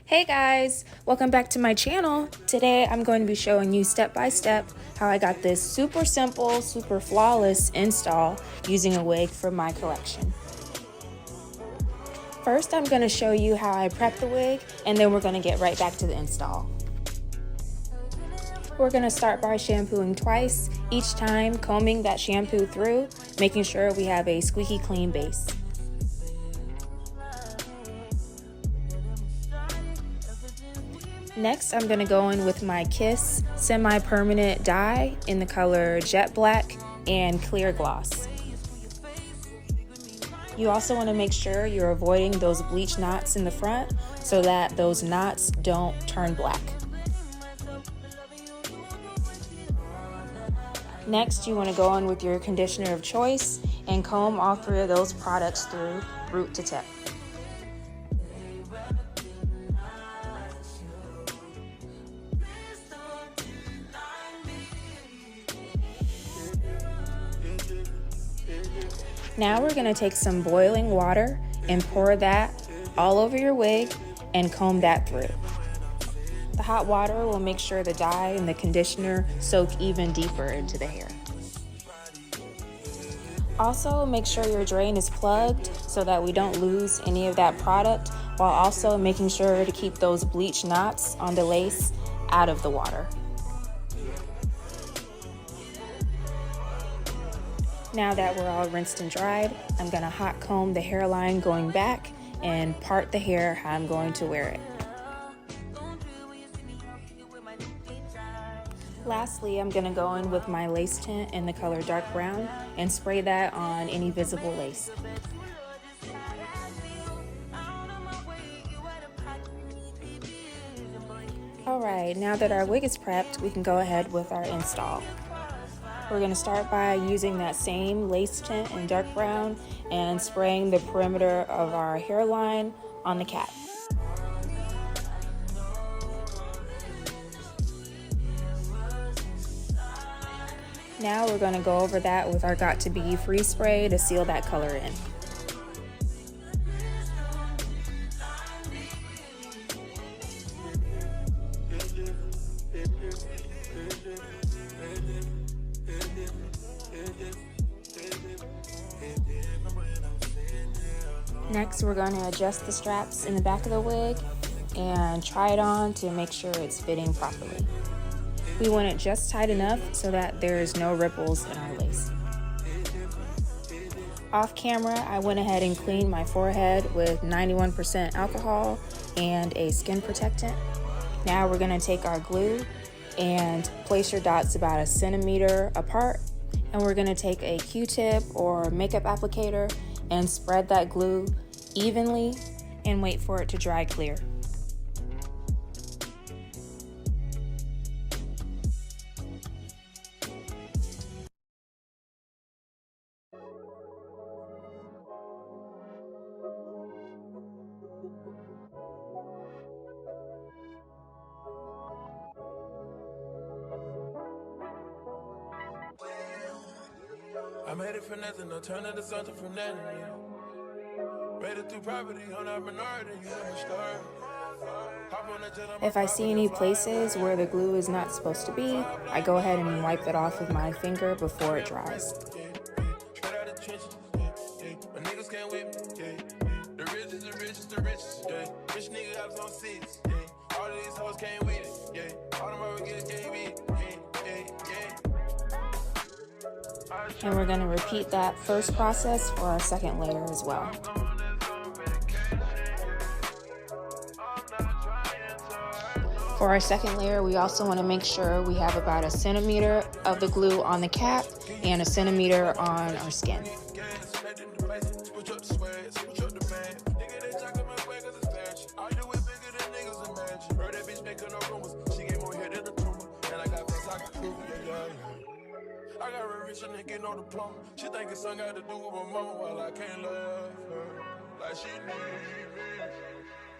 Hey guys, welcome back to my channel. Today I'm going to be showing you step by step how I got this super simple, super flawless install using a wig from my collection. First, I'm going to show you how I prep the wig, and then we're going to get right back to the install. We're going to start by shampooing twice, each time combing that shampoo through, making sure we have a squeaky clean base. Next, I'm going to go in with my Kiss semi-permanent dye in the color Jet Black and Clear Gloss. You also want to make sure you're avoiding those bleach knots in the front so that those knots don't turn black. Next, you want to go in with your conditioner of choice and comb all three of those products through root to tip. Now we're going to take some boiling water and pour that all over your wig and comb that through. The hot water will make sure the dye and the conditioner soak even deeper into the hair. Also, make sure your drain is plugged so that we don't lose any of that product, while also making sure to keep those bleach knots on the lace out of the water. Now that we're all rinsed and dried, I'm going to hot comb the hairline going back and part the hair how I'm going to wear it. Lastly, I'm going to go in with my lace tint in the color dark brown and spray that on any visible lace. Alright, now that our wig is prepped, we can go ahead with our install. We're going to start by using that same lace tint in dark brown and spraying the perimeter of our hairline on the cap. Now we're going to go over that with our Got To Be freeze spray to seal that color in. Next, we're going to adjust the straps in the back of the wig and try it on to make sure it's fitting properly. We want it just tight enough so that there's no ripples in our lace. Off camera, I went ahead and cleaned my forehead with 91% alcohol and a skin protectant. Now we're going to take our glue and place your dots about 1 centimeter apart, and we're going to take a Q-tip or makeup applicator and spread that glue evenly and wait for it to dry clear. I made it for nothing, no turn into something from nothing. Made it through property on our minority, you know the story. If I see any places where the glue is not supposed to be, I go ahead and wipe it off with my finger before it dries. And we're going to repeat that first process for our second layer as well. For our second layer, we also want to make sure we have about 1 centimeter of the glue on the cap and 1 centimeter on our skin. I got a rich and getting on the plumb. She think it's something got to do with my mama while I can't love her like she needs me.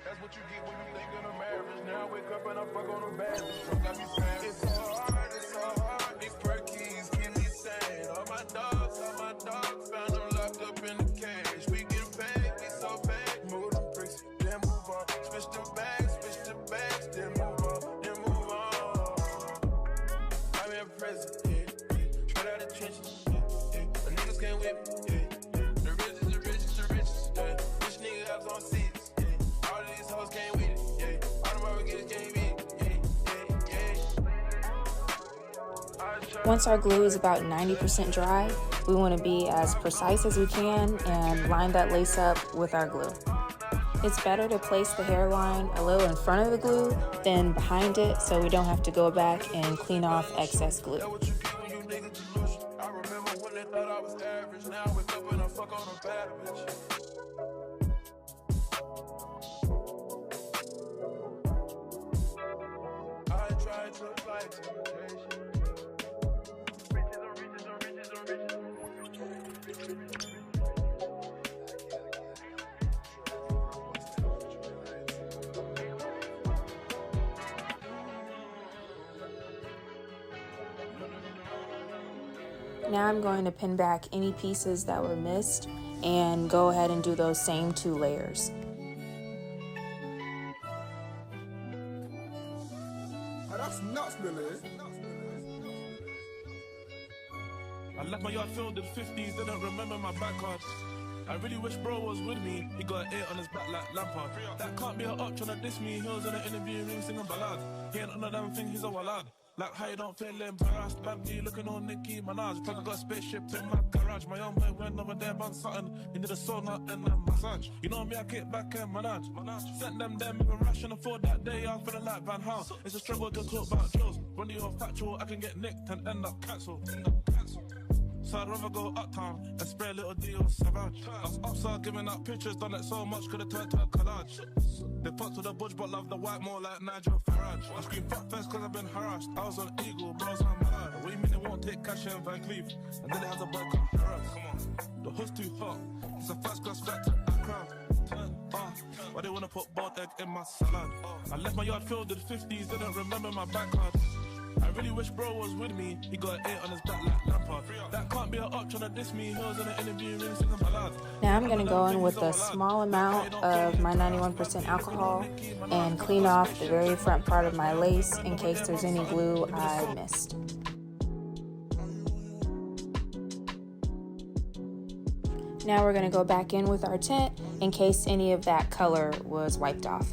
That's what you get when you think of marriage. Now I wake up and I fuck on the bed. Got me saying it's so hard, it's so hard. These perkies keep me sane. All my dogs found them locked up in the cage. We get paid, we so The richest, the richest, the richest, yeah. Rich nigga house on seats, yeah. All of these hoes came with it, yeah. All the motherfuckers came with it, yeah. Once our glue is about 90% dry, we want to be as precise as we can and line that lace up with our glue. It's better to place the hairline a little in front of the glue than behind it so we don't have to go back and clean off excess glue. I remember when they thought I was average. Now I wake up and I fuck on a bad bitch. I tried to fight temptation. Now I'm going to pin back any pieces that were missed and go ahead and do those same 2 layers. Oh, that's nuts, Billy. I left my yard filled in 50s, didn't remember my back cards. I really wish bro was with me. He got an 8 on his back like Lampard. That can't be an up trying to diss me. He was in an interview room singing ballad. He ain't on a damn thing, he's a wallad. Like how you don't feel embarrassed. Babby looking on Nicki Minaj. Plug, I got a spaceship in my garage. My young boy went over there about something. He did a sauna and a massage. You know me, I kick back and manage. Sent them even ration afford that day. I'm feeling like Van House. It's a struggle to talk about drills. When you're factual, I can get nicked and end up cancelled. So I'd rather go uptown and spray a little deal savage. I was upside giving out pictures, done it so much, could've turned to a collage. They fucked with the budge but love the white more like Nigel Farage. I scream fuck first cause I've been harassed. I was on Eagle, bros on mad. What do you mean they won't take cash in Van Cleef? And then it has a boy come harass. Come on, the hood's too hot. It's a fast class flight to Accra. Why they wanna put boiled egg in my salad? I left my yard filled with 50s, didn't remember my back card. I really wish bro was with me. He got an 8 on his back like Lampard. That can't be an up trying to diss me. He was in an interview room singing ballad. Now I'm going to go in with a small amount of my 91% alcohol and clean off the very front part of my lace in case there's any glue I missed. Now we're going to go back in with our tint in case any of that color was wiped off.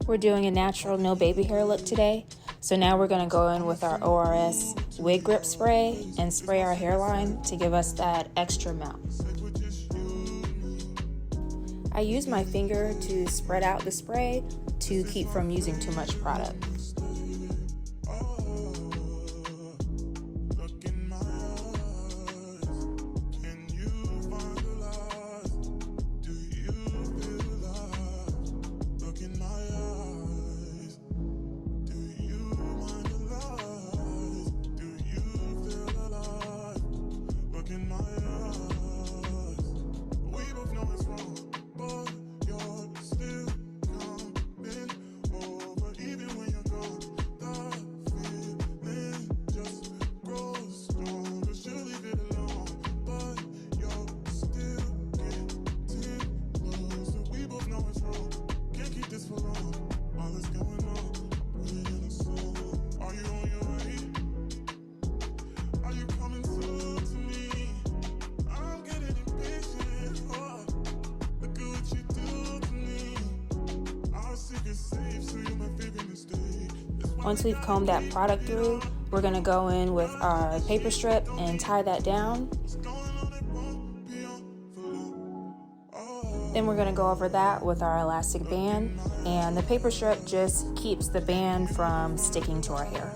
We're doing a natural no baby hair look today, so now we're going to go in with our ORS wig grip spray and spray our hairline to give us that extra mount. I use my finger to spread out the spray to keep from using too much product. Once we've combed that product through, we're going to go in with our paper strip and tie that down. Then we're going to go over that with our elastic band, and the paper strip just keeps the band from sticking to our hair.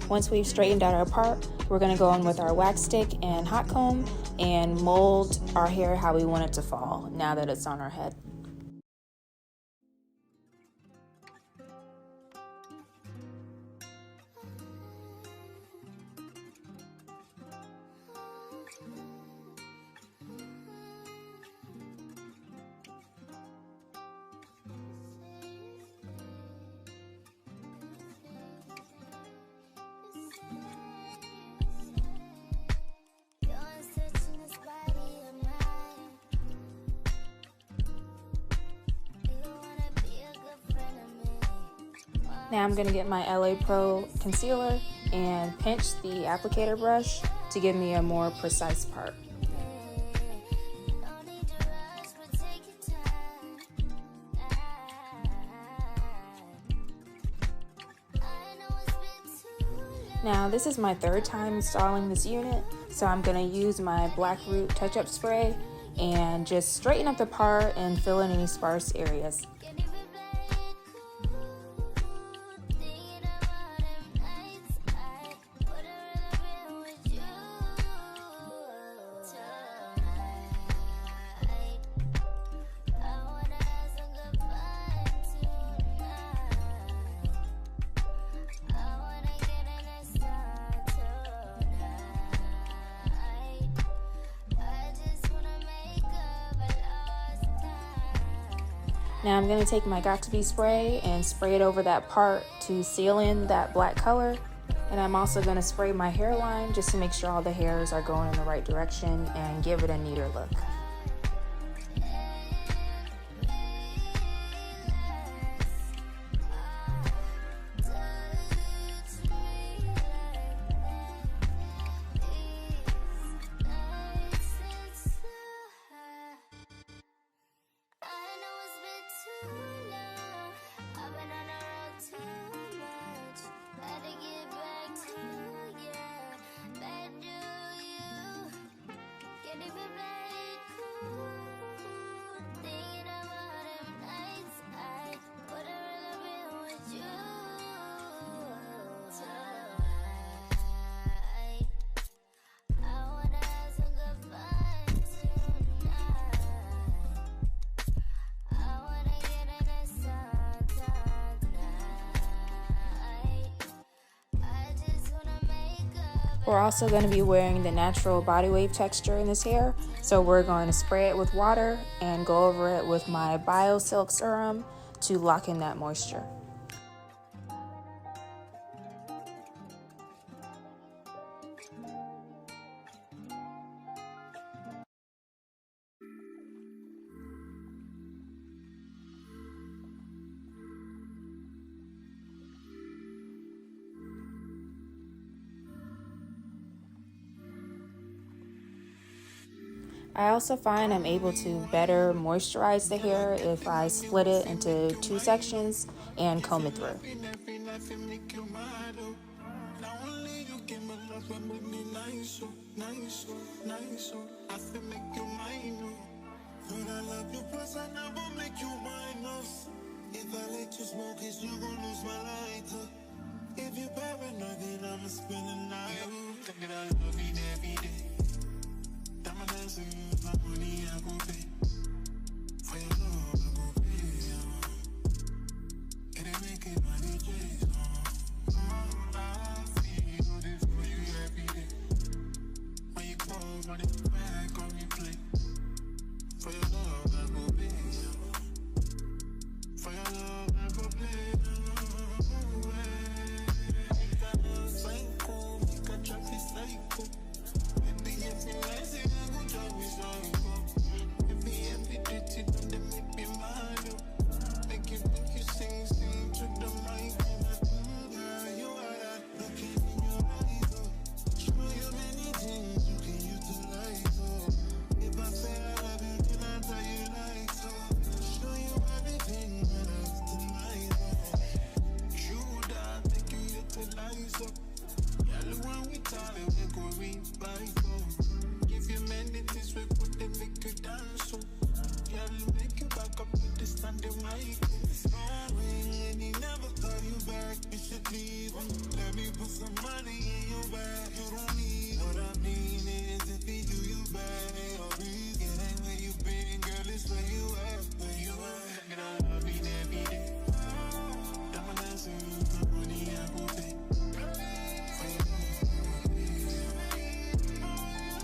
Once we've straightened out our part, we're going to go in with our wax stick and hot comb and mold our hair how we want it to fall now that it's on our head. Now I'm going to get my LA Pro concealer and pinch the applicator brush to give me a more precise part. Now this is my third time installing this unit, so I'm going to use my Black Root touch-up spray and just straighten up the part and fill in any sparse areas. Now I'm going to take my Got2b spray and spray it over that part to seal in that black color. And I'm also going to spray my hairline just to make sure all the hairs are going in the right direction and give it a neater look. We're also going to be wearing the natural Bodywave Texture in this hair, so we're going to spray it with water and go over it with my Biosilk Serum to lock in that moisture. I also find I'm able to better moisturize the hair if I split it into two sections and comb it through. If you're paranoid, then I'ma spend the night.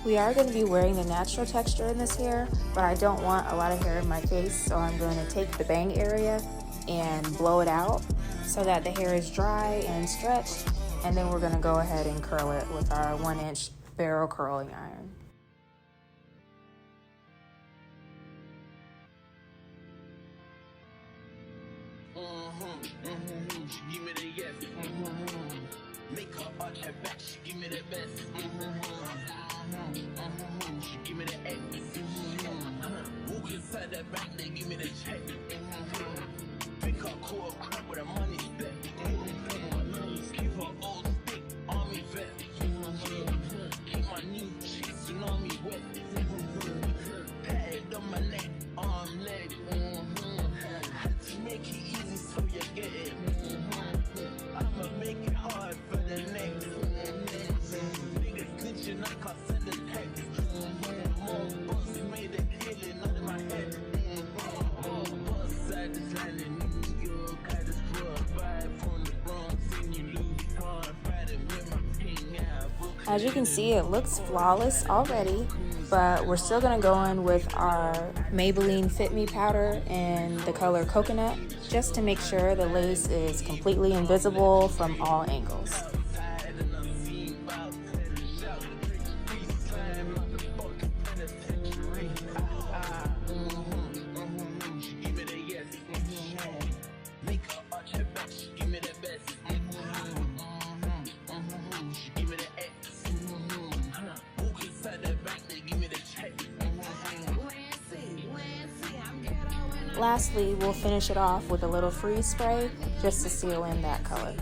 We are going to be wearing the natural texture in this hair, but I don't want a lot of hair in my face, so I'm going to take the bang area and blow it out so that the hair is dry and stretched, and then we're going to go ahead and curl it with our 1-inch barrel curling iron. She give me the yes. Make her arch her back. She give me the best. She give me the X. Walk inside that bank, they give me the check. Pick her core crap with her money spent. Keep her old stick, army vet. Keep my new cheeks, tsunami wet. Pad on my neck, arm, leg. Had to make it easy so you get it. I'ma make it hard for the next. Niggas glitching, I can't send a text. More bus made it healing under my head. Bus side is landing in New York. I just threw a vibe from the Bronx and you lose hard riding with my king out. As you can see, it looks flawless already, but we're still gonna go in with our Maybelline Fit Me powder in the color Coconut, just to make sure the lace is completely invisible from all angles. Lastly, we'll finish it off with a little freeze spray just to seal in that color.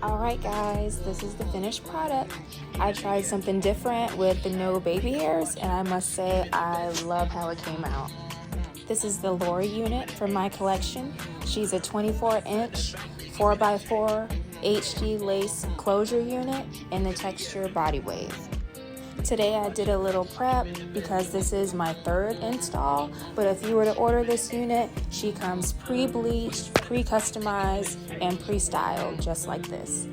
Alright guys, this is the finished product. I tried something different with the no baby hairs, and I must say I love how it came out. This is the Lori unit from my collection. She's a 24-inch 4x4 HD lace closure unit in the texture Bodywave. Today I did a little prep because this is my third install, but if you were to order this unit, she comes pre-bleached, pre-customized, and pre-styled just like this.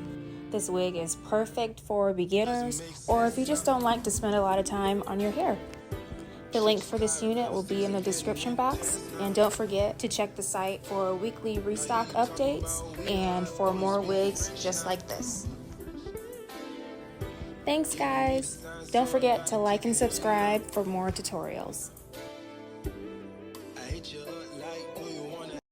This wig is perfect for beginners or if you just don't like to spend a lot of time on your hair. The link for this unit will be in the description box, and don't forget to check the site for weekly restock updates and for more wigs just like this. Thanks guys! Don't forget to like and subscribe for more tutorials. I hate you.